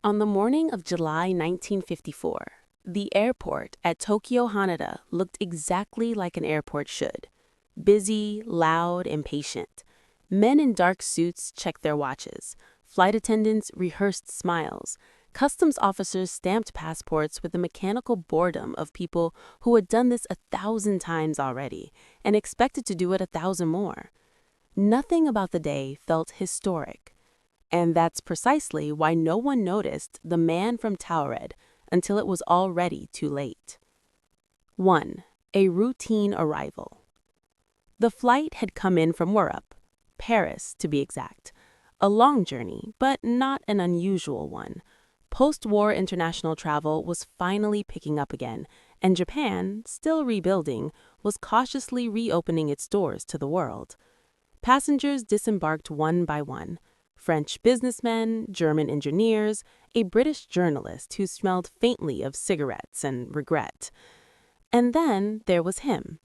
On the morning of July 1954, the airport at Tokyo Haneda looked exactly like an airport should. Busy, loud, impatient. Men in dark suits checked their watches. Flight attendants rehearsed smiles. Customs officers stamped passports with the mechanical boredom of people who had done this 1,000 times already and expected to do it 1,000 more. Nothing about the day felt historic. And that's precisely why no one noticed the Man from Taured until it was already too late. 1. A routine arrival. The flight had come in from Europe, Paris to be exact. A long journey, but not an unusual one. Post-war international travel was finally picking up again, and Japan, still rebuilding, was cautiously reopening its doors to the world. Passengers disembarked one by one. French businessmen, German engineers, a British journalist who smelled faintly of cigarettes and regret. And then there was him.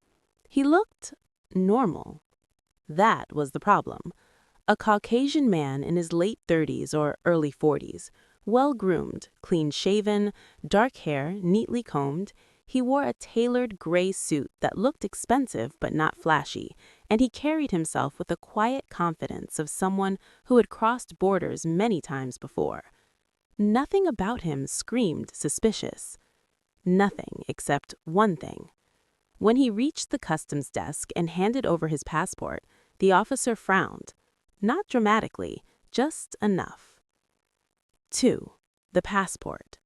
He looked normal. That was the problem. A Caucasian man in his late 30s or early 40s, well-groomed, clean-shaven, dark hair neatly combed. He wore a tailored gray suit that looked expensive but not flashy, and he carried himself with the quiet confidence of someone who had crossed borders many times before. Nothing about him screamed suspicious. Nothing except one thing. When he reached the customs desk and handed over his passport, the officer frowned. Not dramatically, just enough. 2. The passport.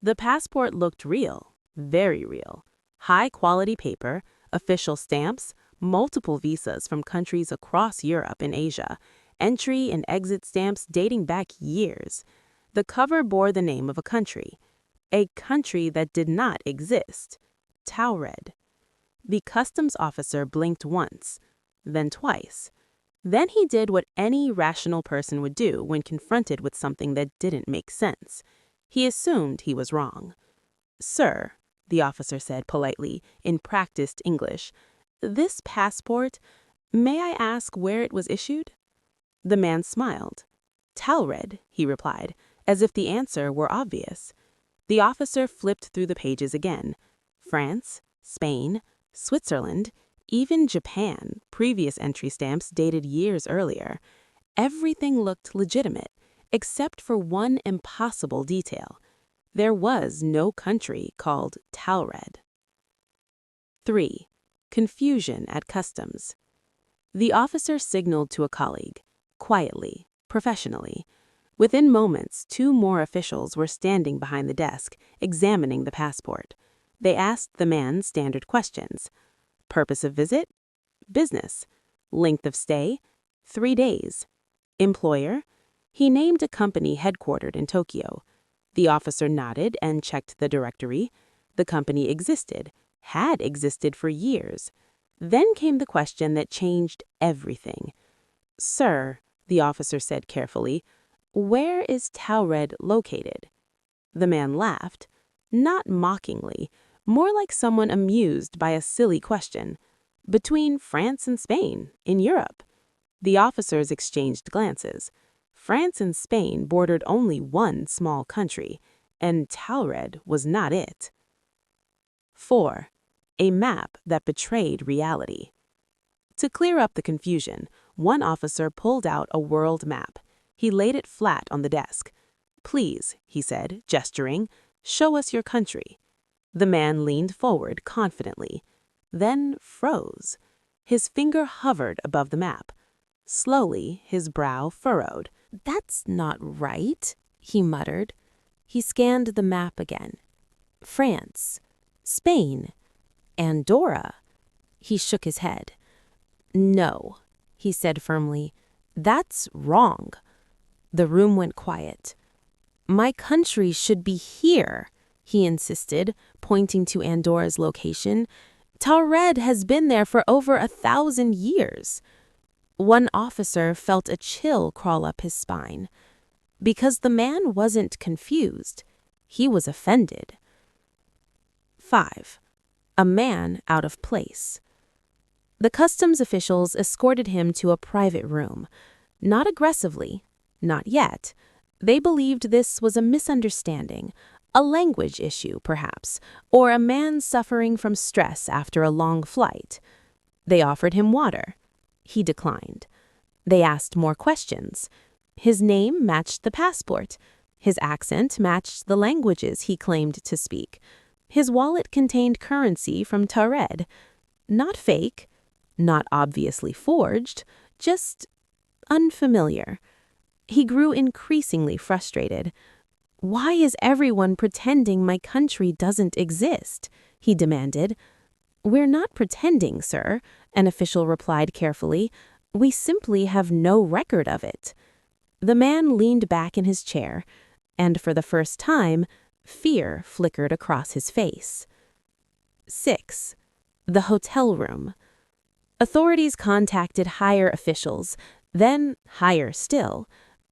The passport looked real, very real. High-quality paper, official stamps, multiple visas from countries across Europe and Asia, entry and exit stamps dating back years. The cover bore the name of a country that did not exist. Taured. The customs officer blinked once, then twice. Then he did what any rational person would do when confronted with something that didn't make sense. He assumed he was wrong. "Sir," the officer said politely, in practiced English, "this passport, may I ask where it was issued?" The man smiled. "Taured," he replied, as if the answer were obvious. The officer flipped through the pages again. France, Spain, Switzerland, even Japan, previous entry stamps dated years earlier. Everything looked legitimate, except for one impossible detail. There was no country called Taured. 3. Confusion at customs. The officer signaled to a colleague, quietly, professionally. Within moments, 2 more officials were standing behind the desk, examining the passport. They asked the man standard questions. Purpose of visit? Business. Length of stay? 3 days. Employer? He named a company headquartered in Tokyo. The officer nodded and checked the directory. The company existed, had existed for years. Then came the question that changed everything. "Sir," the officer said carefully, "where is Taured located?" The man laughed, not mockingly, more like someone amused by a silly question. "Between France and Spain, in Europe." The officers exchanged glances. France and Spain bordered only one small country, and Taured was not it. 4. A map that betrayed reality. To clear up the confusion, one officer pulled out a world map. He laid it flat on the desk. "Please," he said, gesturing, "show us your country." The man leaned forward confidently, then froze. His finger hovered above the map. Slowly, his brow furrowed. "That's not right," he muttered. He scanned the map again. France, Spain, Andorra. He shook his head. "No," he said firmly, "that's wrong." The room went quiet. "My country should be here," he insisted, pointing to Andorra's location. "Taured has been there for over 1,000 years. One officer felt a chill crawl up his spine. Because the man wasn't confused. He was offended. 5. A man out of place. The customs officials escorted him to a private room. Not aggressively, not yet. They believed this was a misunderstanding, a language issue, perhaps, or a man suffering from stress after a long flight. They offered him water. He declined. They asked more questions. His name matched the passport. His accent matched the languages he claimed to speak. His wallet contained currency from Taured. Not fake, not obviously forged, just unfamiliar. He grew increasingly frustrated. "Why is everyone pretending my country doesn't exist?" he demanded. "We're not pretending, sir," an official replied carefully. "We simply have no record of it." The man leaned back in his chair, and for the first time, fear flickered across his face. 6. The hotel room. Authorities contacted higher officials, then higher still.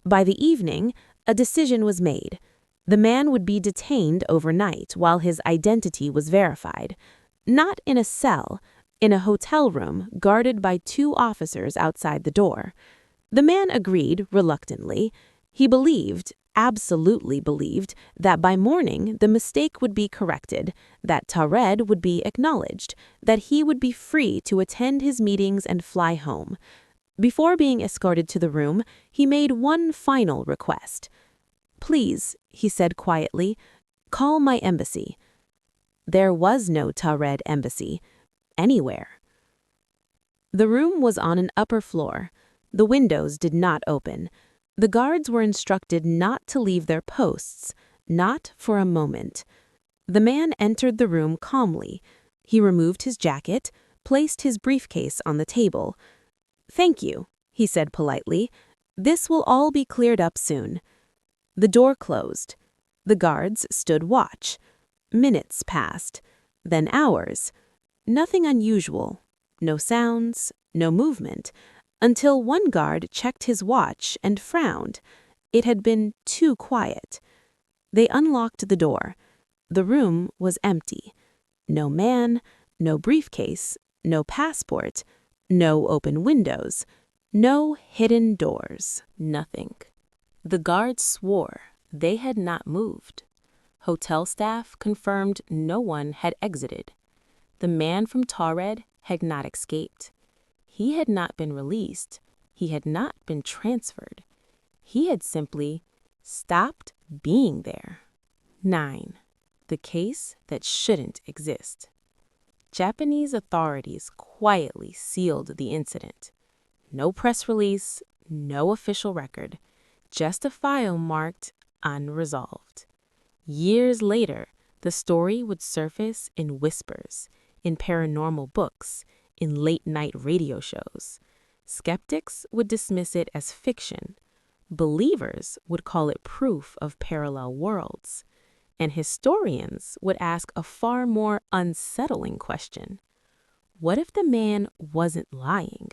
By the evening, a decision was made. The man would be detained overnight while his identity was verified. Not in a cell, in a hotel room guarded by 2 officers outside the door. The man agreed reluctantly. He believed, absolutely believed, that by morning the mistake would be corrected, that Taured would be acknowledged, that he would be free to attend his meetings and fly home. Before being escorted to the room, he made one final request. "Please," he said quietly, "call my embassy." There was no Taured embassy, anywhere. The room was on an upper floor. The windows did not open. The guards were instructed not to leave their posts, not for a moment. The man entered the room calmly. He removed his jacket, placed his briefcase on the table. "Thank you," he said politely. "This will all be cleared up soon." The door closed. The guards stood watch. Minutes passed, then hours. Nothing unusual, no sounds, no movement, until one guard checked his watch and frowned. It had been too quiet. They unlocked the door. The room was empty. No man, no briefcase, no passport, no open windows, no hidden doors, nothing. The guards swore they had not moved. Hotel staff confirmed no one had exited. The man from Taured had not escaped. He had not been released. He had not been transferred. He had simply stopped being there. 9. The case that shouldn't exist. Japanese authorities quietly sealed the incident. No press release, no official record, just a file marked unresolved. Years later, the story would surface in whispers, in paranormal books, in late-night radio shows. Skeptics would dismiss it as fiction. Believers would call it proof of parallel worlds. And historians would ask a far more unsettling question. What if the man wasn't lying?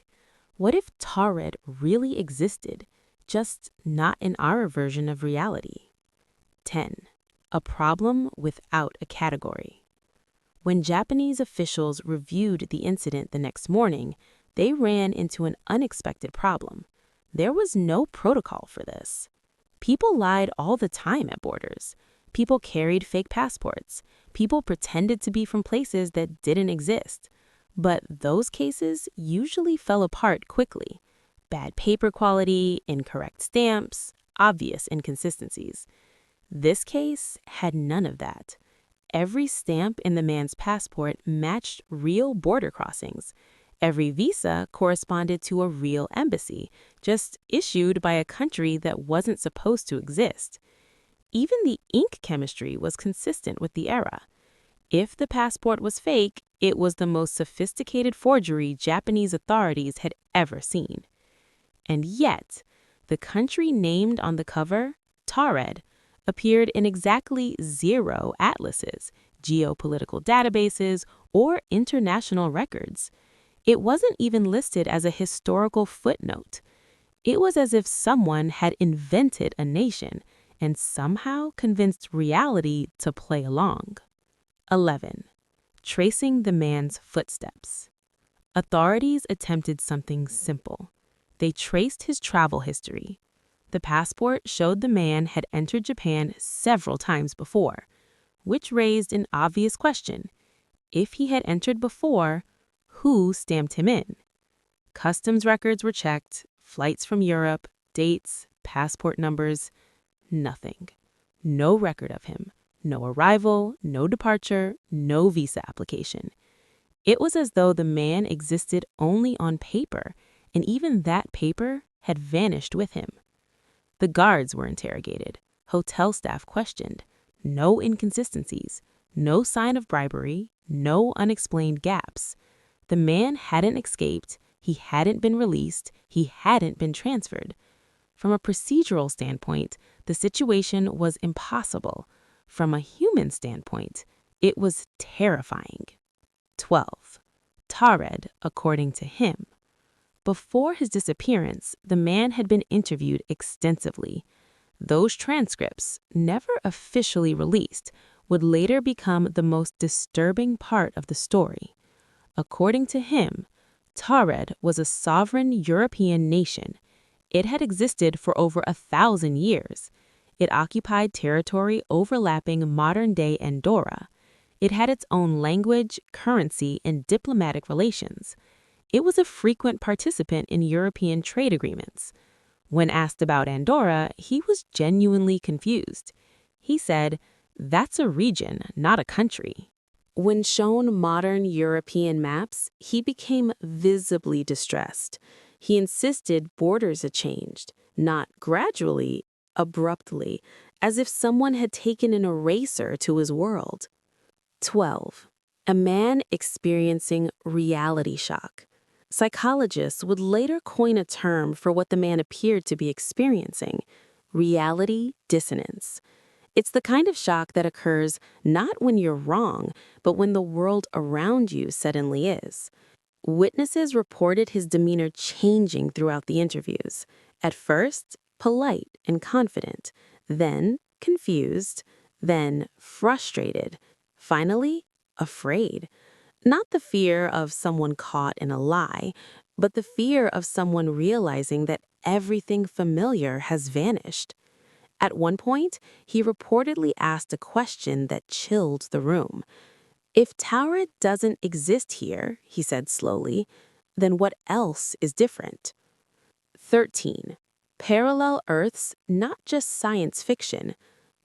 What if Taured really existed, just not in our version of reality? 10. A problem without a category. When Japanese officials reviewed the incident the next morning, they ran into an unexpected problem. There was no protocol for this. People lied all the time at borders. People carried fake passports. People pretended to be from places that didn't exist. But those cases usually fell apart quickly. Bad paper quality, incorrect stamps, obvious inconsistencies. This case had none of that. Every stamp in the man's passport matched real border crossings. Every visa corresponded to a real embassy, just issued by a country that wasn't supposed to exist. Even the ink chemistry was consistent with the era. If the passport was fake, it was the most sophisticated forgery Japanese authorities had ever seen. And yet, the country named on the cover, Taured, appeared in exactly 0 atlases, geopolitical databases, or international records. It wasn't even listed as a historical footnote. It was as if someone had invented a nation and somehow convinced reality to play along. 11. Tracing the man's footsteps. Authorities attempted something simple. They traced his travel history. The passport showed the man had entered Japan several times before, which raised an obvious question. If he had entered before, who stamped him in? Customs records were checked, flights from Europe, dates, passport numbers, nothing. No record of him, no arrival, no departure, no visa application. It was as though the man existed only on paper, and even that paper had vanished with him. The guards were interrogated, hotel staff questioned, no inconsistencies, no sign of bribery, no unexplained gaps. The man hadn't escaped, he hadn't been released, he hadn't been transferred. From a procedural standpoint, the situation was impossible. From a human standpoint, it was terrifying. 12. Taured, according to him. Before his disappearance, the man had been interviewed extensively. Those transcripts, never officially released, would later become the most disturbing part of the story. According to him, Taured was a sovereign European nation. It had existed for over 1,000 years. It occupied territory overlapping modern-day Andorra. It had its own language, currency, and diplomatic relations. It was a frequent participant in European trade agreements. When asked about Andorra, he was genuinely confused. He said, "That's a region, not a country." When shown modern European maps, he became visibly distressed. He insisted borders had changed, not gradually, abruptly, as if someone had taken an eraser to his world. 12. A man experiencing reality shock. Psychologists would later coin a term for what the man appeared to be experiencing: reality dissonance. It's the kind of shock that occurs not when you're wrong, but when the world around you suddenly is. Witnesses reported his demeanor changing throughout the interviews. At first, polite and confident, then confused, then frustrated, finally afraid. Not the fear of someone caught in a lie, but the fear of someone realizing that everything familiar has vanished. At one point, he reportedly asked a question that chilled the room. "If Taured doesn't exist here," he said slowly, "then what else is different?" 13. Parallel Earths, not just science fiction.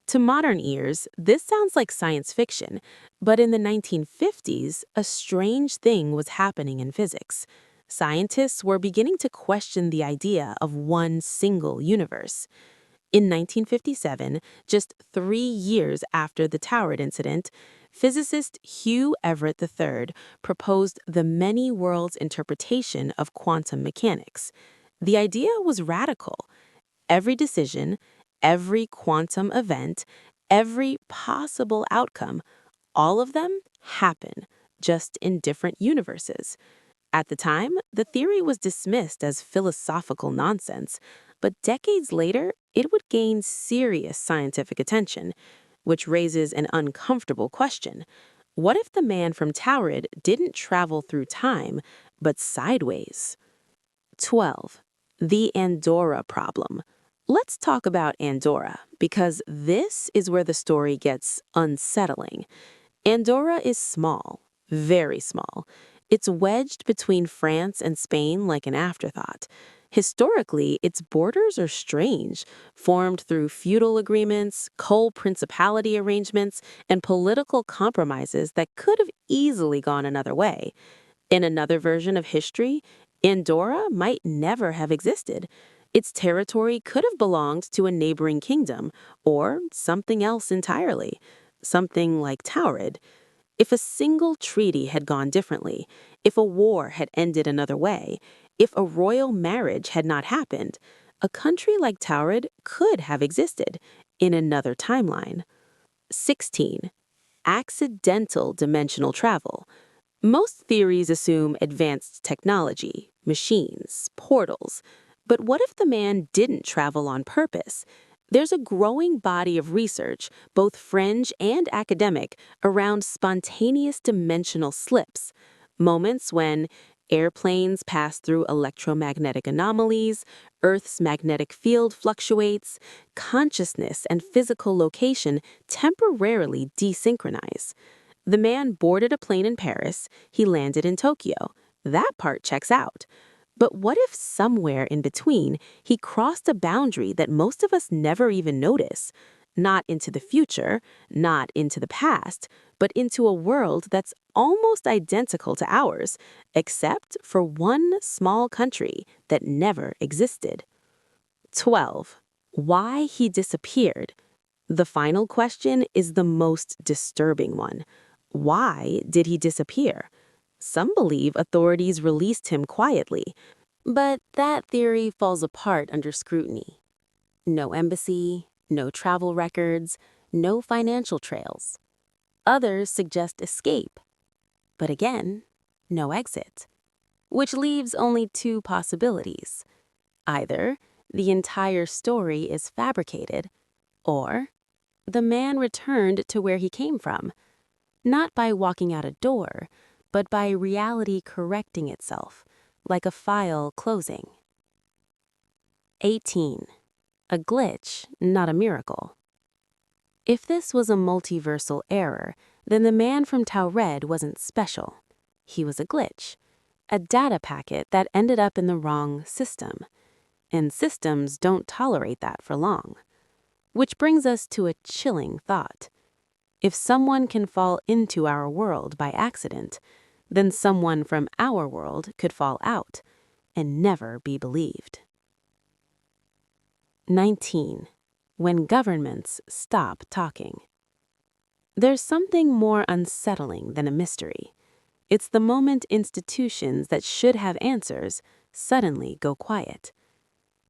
To modern ears, this sounds like science fiction, but in the 1950s, a strange thing was happening in physics. Scientists were beginning to question the idea of one single universe. In 1957, just 3 years after the Taured incident, physicist Hugh Everett III proposed the many worlds interpretation of quantum mechanics. The idea was radical. Every decision, every quantum event, every possible outcome, all of them happen, just in different universes. At the time, the theory was dismissed as philosophical nonsense, but decades later, it would gain serious scientific attention, which raises an uncomfortable question. What if the man from Taured didn't travel through time, but sideways? 12. The Andorra problem. Let's talk about Andorra, because this is where the story gets unsettling. Andorra is small, very small. It's wedged between France and Spain like an afterthought. Historically, its borders are strange, formed through feudal agreements, co-principality arrangements, and political compromises that could have easily gone another way. In another version of history, Andorra might never have existed. Its territory could have belonged to a neighboring kingdom, or something else entirely, something like Taured. If a single treaty had gone differently, if a war had ended another way, if a royal marriage had not happened, a country like Taured could have existed in another timeline. 16. Accidental dimensional travel. Most theories assume advanced technology, machines, portals. But what if the man didn't travel on purpose? There's a growing body of research, both fringe and academic, around spontaneous dimensional slips, moments when Airplanes pass through electromagnetic anomalies, Earth's magnetic field fluctuates, consciousness and physical location temporarily desynchronize. The man boarded a plane in Paris, he landed in Tokyo. That part checks out. But what if somewhere in between he crossed a boundary that most of us never even notice? Not into the future, not into the past, but into a world that's almost identical to ours, except for one small country that never existed. 12. Why he disappeared. The final question is the most disturbing one. Why did he disappear? Some believe authorities released him quietly, but that theory falls apart under scrutiny. No embassy, no travel records, no financial trails. Others suggest escape, but again, no exit, which leaves only two possibilities. Either the entire story is fabricated, or the man returned to where he came from, not by walking out a door, but by reality correcting itself, like a file closing. 18. A glitch, not a miracle. If this was a multiversal error, then the man from Taured wasn't special. He was a glitch, a data packet that ended up in the wrong system. And systems don't tolerate that for long. Which brings us to a chilling thought. If someone can fall into our world by accident, then someone from our world could fall out and never be believed. 19. When governments stop talking. There's something more unsettling than a mystery. It's the moment institutions that should have answers suddenly go quiet.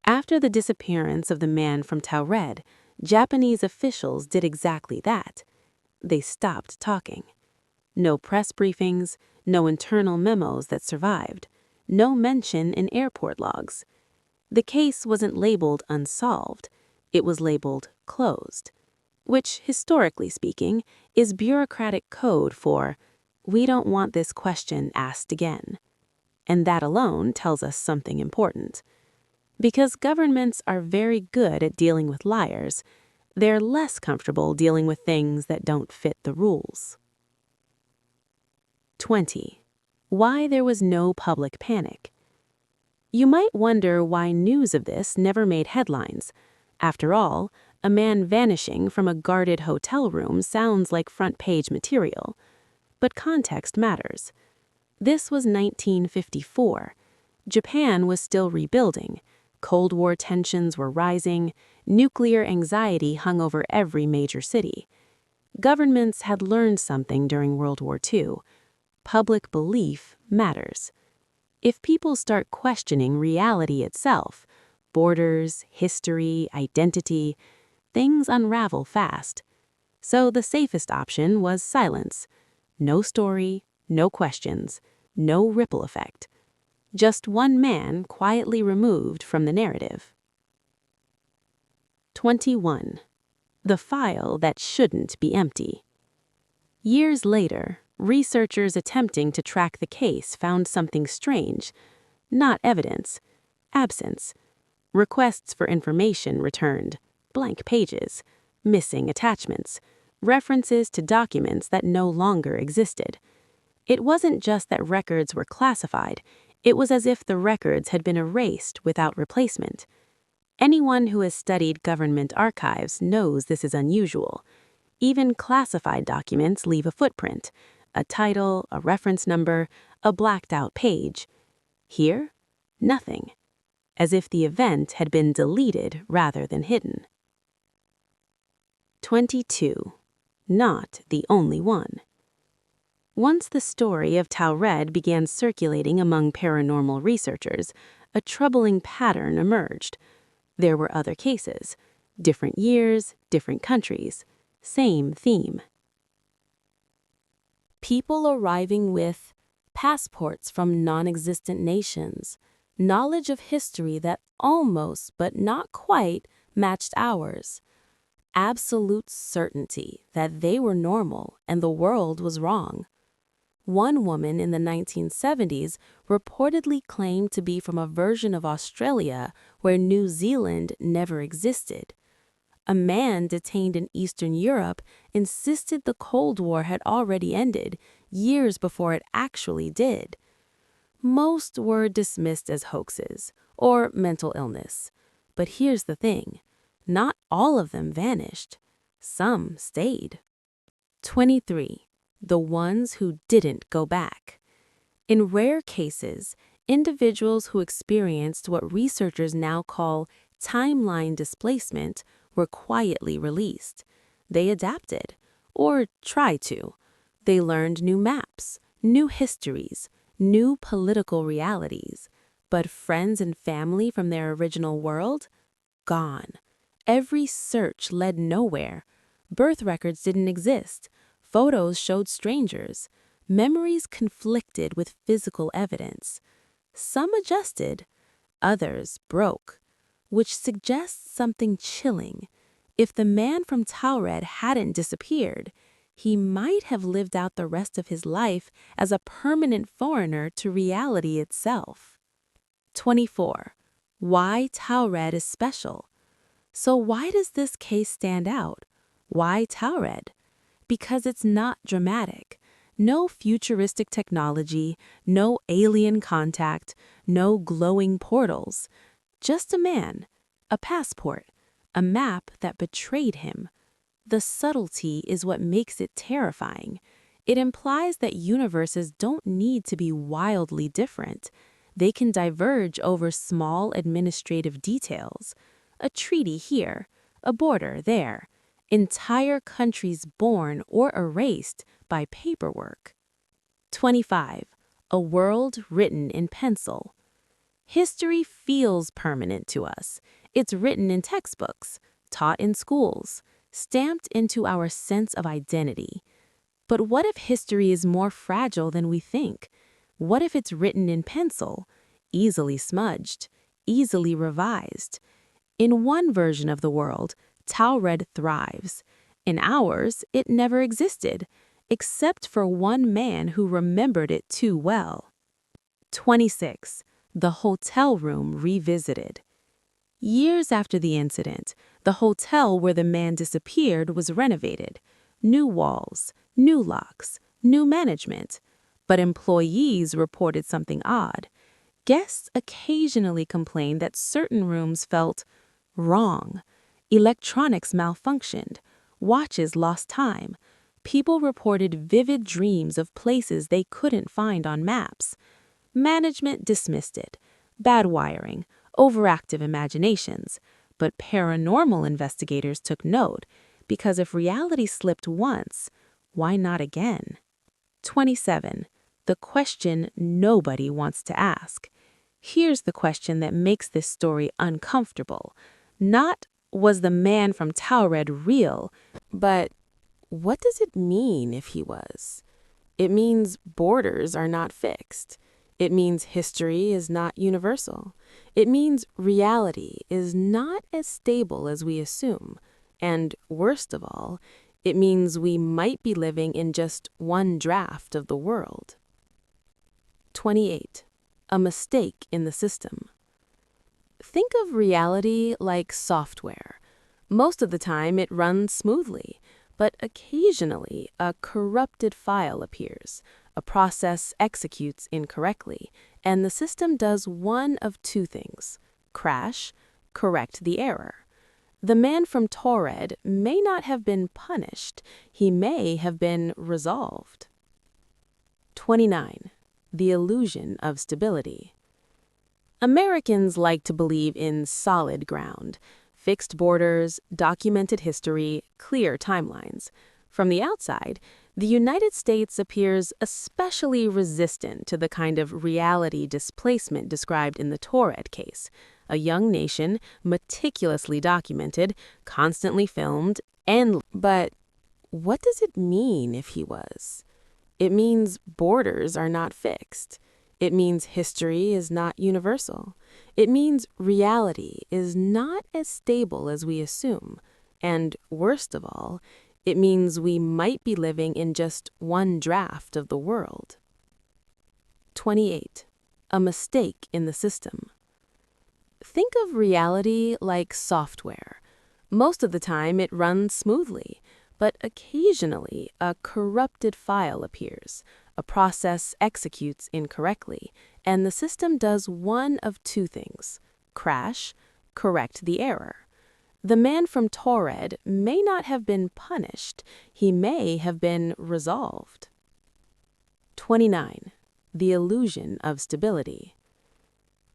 After the disappearance of the man from Taured, Japanese officials did exactly that. They stopped talking. No press briefings, no internal memos that survived, no mention in airport logs. The case wasn't labeled unsolved, it was labeled closed, which, historically speaking, is bureaucratic code for, we don't want this question asked again. And that alone tells us something important. Because governments are very good at dealing with liars, they're less comfortable dealing with things that don't fit the rules. 20. Why there was no public panic. You might wonder why news of this never made headlines. After all, a man vanishing from a guarded hotel room sounds like front-page material. But context matters. This was 1954. Japan was still rebuilding. Cold War tensions were rising. Nuclear anxiety hung over every major city. Governments had learned something during World War II. Public belief matters. If people start questioning reality itself, borders, history, identity, things unravel fast. So the safest option was silence. No story, no questions, no ripple effect. Just one man quietly removed from the narrative. 21. The file that shouldn't be empty. Years later, researchers attempting to track the case found something strange. Not evidence, absence. Requests for information returned, blank pages, missing attachments, references to documents that no longer existed. It wasn't just that records were classified, it was as if the records had been erased without replacement. Anyone who has studied government archives knows this is unusual. Even classified documents leave a footprint, a title, a reference number, a blacked-out page. Here, nothing, as if the event had been deleted rather than hidden. 22. Not the only one. Once the story of Taured began circulating among paranormal researchers, a troubling pattern emerged. There were other cases, different years, different countries, same theme. People arriving with passports from non-existent nations, knowledge of history that almost but not quite matched ours, absolute certainty that they were normal and the world was wrong. One woman in the 1970s reportedly claimed to be from a version of Australia where New Zealand never existed. A man detained in Eastern Europe insisted the Cold War had already ended years before it actually did. Most were dismissed as hoaxes or mental illness. But here's the thing, not all of them vanished. Some stayed. 23. The ones who didn't go back. In rare cases, individuals who experienced what researchers now call timeline displacement were quietly released. They adapted, or tried to. They learned new maps, new histories, new political realities. But friends and family from their original world? Gone. Every search led nowhere. Birth records didn't exist. Photos showed strangers. Memories conflicted with physical evidence. Some adjusted, others broke, which suggests something chilling. If the man from Taured hadn't disappeared, he might have lived out the rest of his life as a permanent foreigner to reality itself. 24. Why Taured is special. So why does this case stand out? Why Taured? Because it's not dramatic. No futuristic technology, no alien contact, no glowing portals. Just a man, a passport, a map that betrayed him. The subtlety is what makes it terrifying. It implies that universes don't need to be wildly different. They can diverge over small administrative details. A treaty here, a border there. Entire countries born or erased by paperwork. 25. A world written in pencil. History feels permanent to us. It's written in textbooks, taught in schools, stamped into our sense of identity. But what if history is more fragile than we think? What if it's written in pencil, easily smudged, easily revised? In one version of the world, Taured thrives. In ours, it never existed, except for one man who remembered it too well. 26. The hotel room revisited. Years after the incident, the hotel where the man disappeared was renovated. New walls, new locks, new management. But employees reported something odd. Guests occasionally complained that certain rooms felt wrong. Electronics malfunctioned. Watches lost time. People reported vivid dreams of places they couldn't find on maps. Management dismissed it. Bad wiring, overactive imaginations. But paranormal investigators took note, because if reality slipped once, why not again? 27. The question nobody wants to ask. Here's the question that makes this story uncomfortable. Not, was the man from Taured real? But what does it mean if he was? It means borders are not fixed. It means history is not universal. It means reality is not as stable as we assume. And worst of all, it means we might be living in just one draft of the world. 28. A mistake in the system. Think of reality like software. Most of the time it runs smoothly, but occasionally a corrupted file appears, a process executes incorrectly, and the system does one of two things: crash, correct the error. The man from Taured may not have been punished, he may have been resolved. 29. The illusion of stability. Americans like to believe in solid ground, fixed borders, documented history, clear timelines. From the outside, the United States appears especially resistant to the kind of reality displacement described in the Taured case, a young nation, meticulously documented, constantly filmed, but what does it mean if he was? It means borders are not fixed. It means history is not universal. It means reality is not as stable as we assume. And worst of all, it means we might be living in just one draft of the world. 28. A mistake in the system. Think of reality like software. Most of the time it runs smoothly, but occasionally a corrupted file appears, a process executes incorrectly, and the system does one of two things: crash, correct the error. The man from Taured may not have been punished, he may have been resolved. 29. The illusion of stability.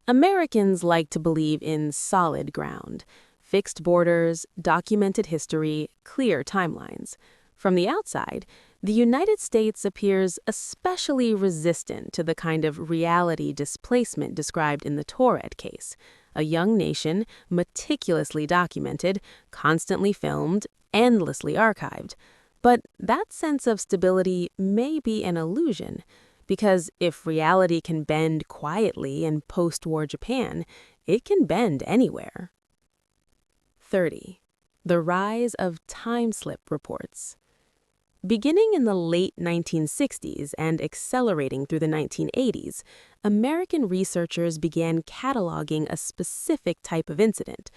Americans like to believe in solid ground, fixed borders, documented history, clear timelines. From the outside, the United States appears especially resistant to the kind of reality displacement described in the Taured case, a young nation meticulously documented, constantly filmed, endlessly archived. But that sense of stability may be an illusion, because if reality can bend quietly in post-war Japan, it can bend anywhere. 30. The rise of time-slip reports. Beginning in the late 1960s and accelerating through the 1980s, American researchers began cataloging a specific type of incident.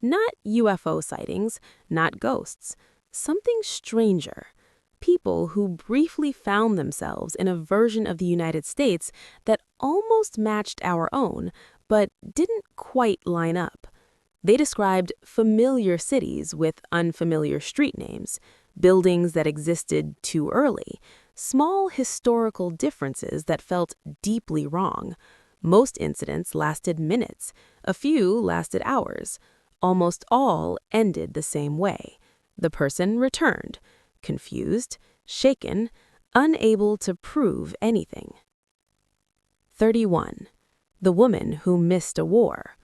Not UFO sightings, not ghosts, something stranger. People who briefly found themselves in a version of the United States that almost matched our own, but didn't quite line up. They described familiar cities with unfamiliar street names, buildings that existed too early, small historical differences that felt deeply wrong. Most incidents lasted minutes, a few lasted hours. Almost all ended the same way. The person returned, confused, shaken, unable to prove anything. 31. The woman who missed a war.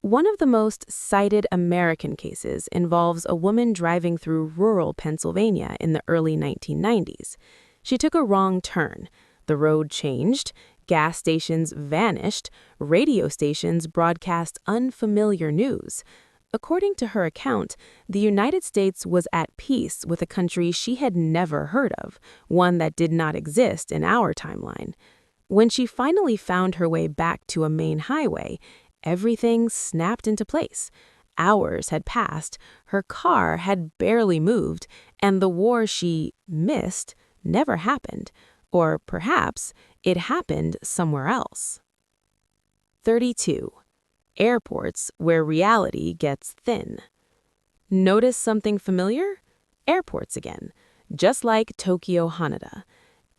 One of the most cited American cases involves a woman driving through rural Pennsylvania in the early 1990s. She took a wrong turn. The road changed, gas stations vanished, radio stations broadcast unfamiliar news. According to her account, the United States was at peace with a country she had never heard of, one that did not exist in our timeline. When she finally found her way back to a main highway, everything snapped into place. Hours had passed, her car had barely moved, and the war she missed never happened. Or perhaps it happened somewhere else. 32. Airports where reality gets thin. Notice something familiar? Airports again, just like Tokyo Haneda.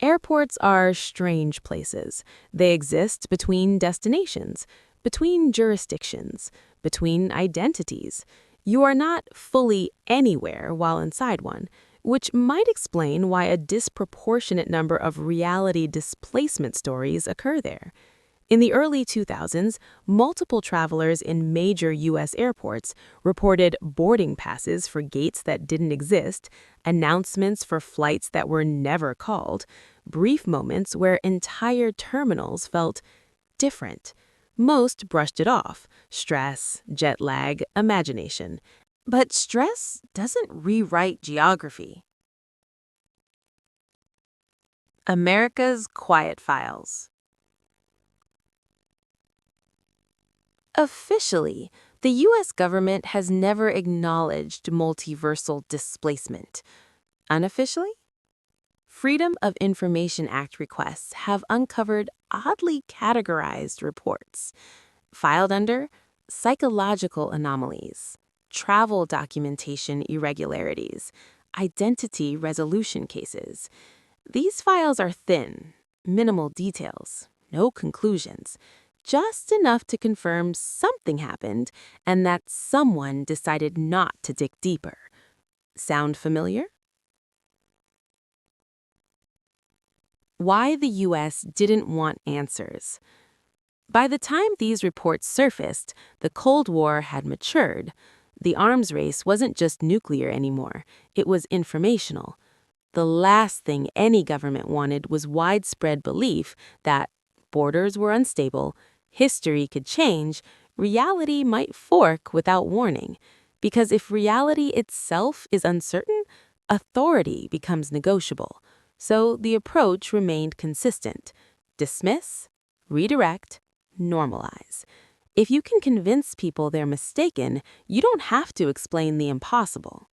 Airports are strange places. They exist between destinations, between jurisdictions, between identities. You are not fully anywhere while inside one, which might explain why a disproportionate number of reality displacement stories occur there. In the early 2000s, multiple travelers in major U.S. airports reported boarding passes for gates that didn't exist, announcements for flights that were never called, brief moments where entire terminals felt different. Most brushed it off: stress, jet lag, imagination. But stress doesn't rewrite geography. America's Quiet Files. Officially, the U.S. government has never acknowledged multiversal displacement. Unofficially, Freedom of Information Act requests have uncovered oddly categorized reports, filed under psychological anomalies, travel documentation irregularities, identity resolution cases. These files are thin, minimal details, no conclusions, just enough to confirm something happened and that someone decided not to dig deeper. Sound familiar? Why the U.S. didn't want answers. By the time these reports surfaced, the Cold War had matured. The arms race wasn't just nuclear anymore, it was informational. The last thing any government wanted was widespread belief that borders were unstable, history could change, reality might fork without warning. Because if reality itself is uncertain, authority becomes negotiable. So the approach remained consistent: Dismiss, redirect, normalize. If you can convince people they're mistaken, you don't have to explain the impossible.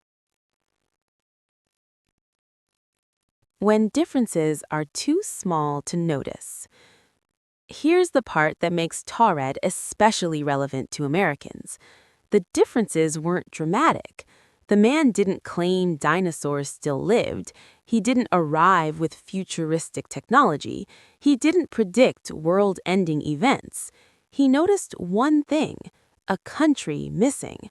When differences are too small to notice. Here's the part that makes Taured especially relevant to Americans. The differences weren't dramatic. The man didn't claim dinosaurs still lived. He didn't arrive with futuristic technology. He didn't predict world-ending events. He noticed one thing: a country missing.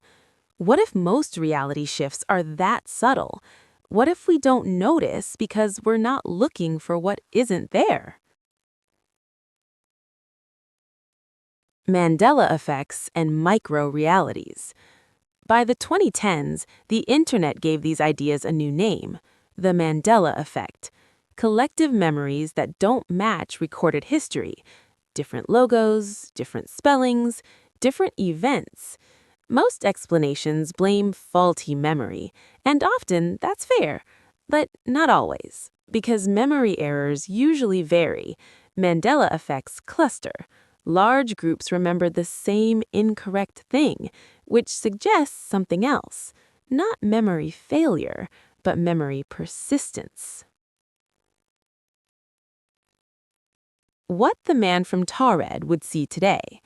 What if most reality shifts are that subtle? What if we don't notice because we're not looking for what isn't there? Mandela effects and micro-realities. By the 2010s, the internet gave these ideas a new name: the Mandela effect. Collective memories that don't match recorded history. Different logos, different spellings, different events. Most explanations blame faulty memory, and often that's fair, but not always, because memory errors usually vary. Mandela effects cluster. Large groups remember the same incorrect thing, which suggests something else. Not memory failure, but memory persistence. What the man from Taured would see today.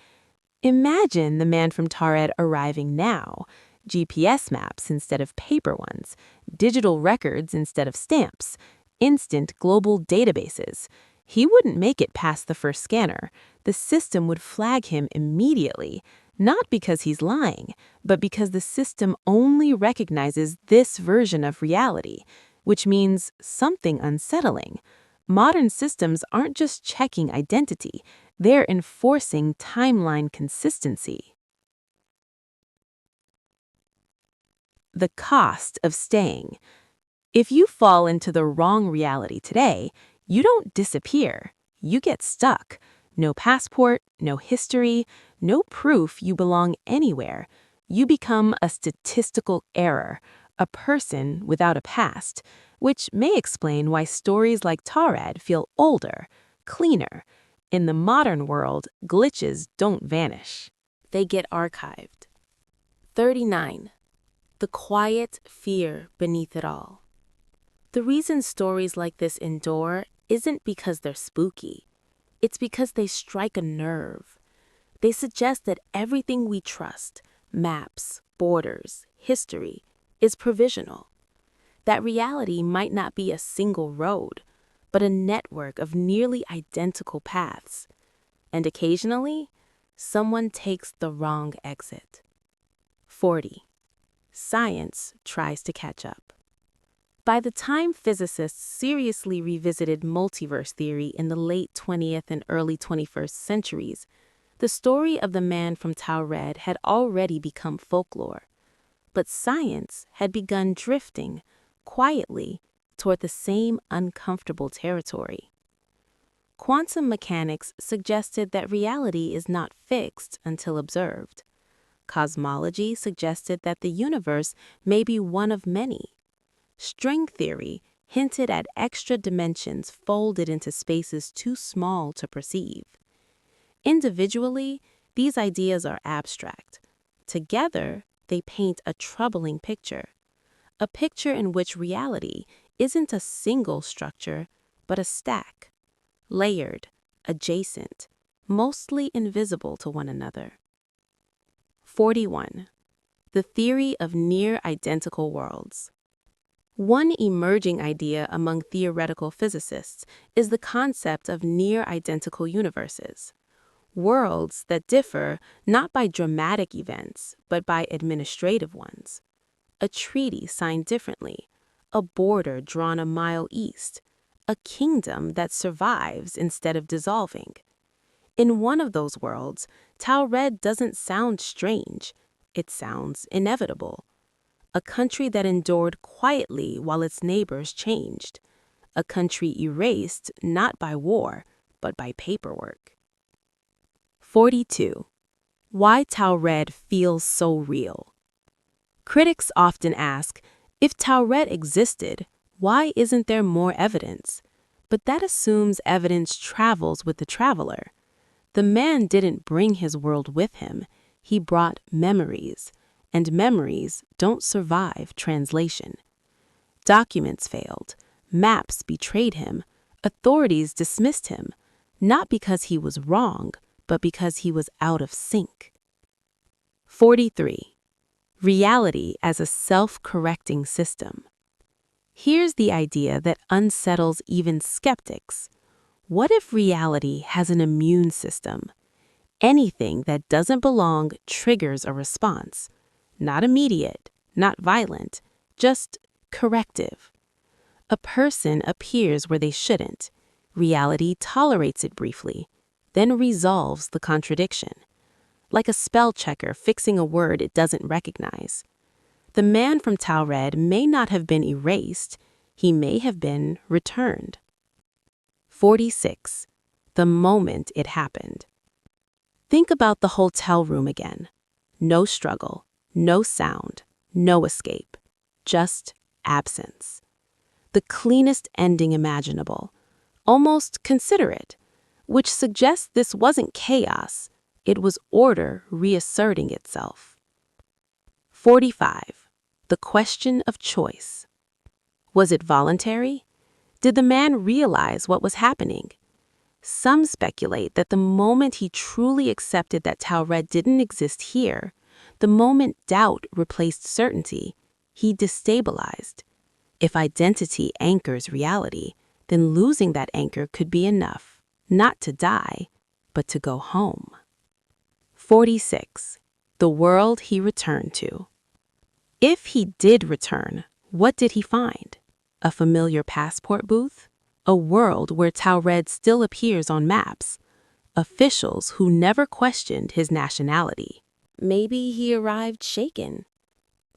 Imagine the man from Taured arriving now. GPS maps instead of paper ones, digital records instead of stamps, instant global databases. He wouldn't make it past the first scanner. The system would flag him immediately, not because he's lying, but because the system only recognizes this version of reality, which means something unsettling. Modern systems aren't just checking identity, they're enforcing timeline consistency. The cost of staying. If you fall into the wrong reality today, you don't disappear, you get stuck. No passport, no history, no proof you belong anywhere. You become a statistical error, a person without a past, which may explain why stories like Taured feel older, cleaner. In the modern world, glitches don't vanish. They get archived. 39. The quiet fear beneath it all. The reason stories like this endure isn't because they're spooky. It's because they strike a nerve. They suggest that everything we trust, maps, borders, history, is provisional. That reality might not be a single road, but a network of nearly identical paths. And occasionally, someone takes the wrong exit. 40. Science tries to catch up. By the time physicists seriously revisited multiverse theory in the late 20th and early 21st centuries, the story of the man from Taured had already become folklore. But science had begun drifting, quietly, toward the same uncomfortable territory. Quantum mechanics suggested that reality is not fixed until observed. Cosmology suggested that the universe may be one of many. String theory hinted at extra dimensions folded into spaces too small to perceive. Individually, these ideas are abstract. Together, they paint a troubling picture. A picture in which reality isn't a single structure, but a stack, layered, adjacent, mostly invisible to one another. 41. The theory of near-identical worlds. One emerging idea among theoretical physicists is the concept of near-identical universes. Worlds that differ not by dramatic events, but by administrative ones. A treaty signed differently, a border drawn a mile east, a kingdom that survives instead of dissolving. In one of those worlds, Taured doesn't sound strange, it sounds inevitable. A country that endured quietly while its neighbors changed. A country erased not by war, but by paperwork. 42. Why Taured feels so real. Critics often ask, if Taured existed, why isn't there more evidence? But that assumes evidence travels with the traveler. The man didn't bring his world with him. He brought memories, and memories don't survive translation. Documents failed, maps betrayed him, authorities dismissed him, not because he was wrong, but because he was out of sync. 43. Reality as a self-correcting system. Here's the idea that unsettles even skeptics. What if reality has an immune system? Anything that doesn't belong triggers a response. Not immediate, not violent, just corrective. A person appears where they shouldn't. Reality tolerates it briefly, then resolves the contradiction. Like a spell checker fixing a word it doesn't recognize. The man from Taured may not have been erased, he may have been returned. 46. The moment it happened. Think about the hotel room again. No struggle, no sound, no escape, just absence. The cleanest ending imaginable, almost considerate, which suggests this wasn't chaos, it was order reasserting itself. 45. The question of choice. Was it voluntary? Did the man realize what was happening? Some speculate that the moment he truly accepted that Taured didn't exist here, the moment doubt replaced certainty, he destabilized. If identity anchors reality, then losing that anchor could be enough, not to die, but to go home. 46. The world he returned to. If he did return, what did he find? A familiar passport booth? A world where Taured still appears on maps? Officials who never questioned his nationality? Maybe he arrived shaken.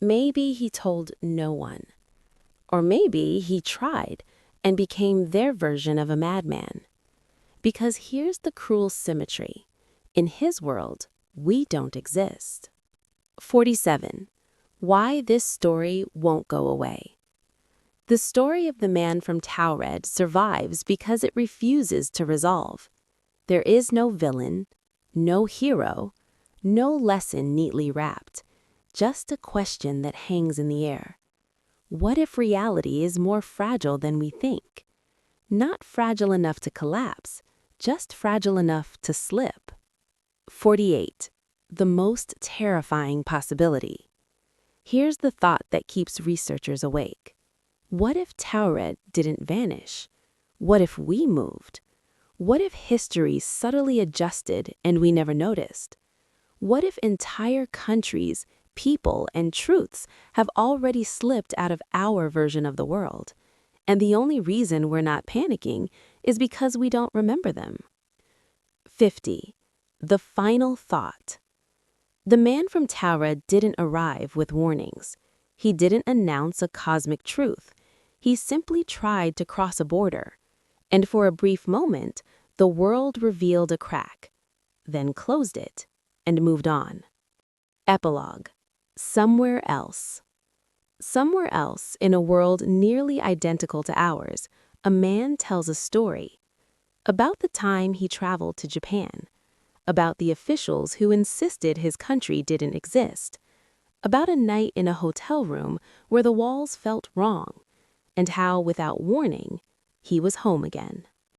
Maybe he told no one. Or maybe he tried and became their version of a madman. Because here's the cruel symmetry. In his world, we don't exist. 47. Why this story won't go away. The story of the man from Taured survives because it refuses to resolve. There is no villain, no hero, no lesson neatly wrapped, just a question that hangs in the air. What if reality is more fragile than we think? Not fragile enough to collapse, just fragile enough to slip. 48. The most terrifying possibility. Here's the thought that keeps researchers awake. What if Taured didn't vanish? What if we moved? What if history subtly adjusted and we never noticed? What if entire countries, people, and truths have already slipped out of our version of the world? And the only reason we're not panicking is because we don't remember them. 50. The final thought. The man from Taured didn't arrive with warnings. He didn't announce a cosmic truth. He simply tried to cross a border. And for a brief moment, the world revealed a crack, then closed it, and moved on. Epilogue. Somewhere else. Somewhere else, in a world nearly identical to ours, a man tells a story. About the time he traveled to Japan. About the officials who insisted his country didn't exist. About a night in a hotel room where the walls felt wrong. And how, without warning, he was home again.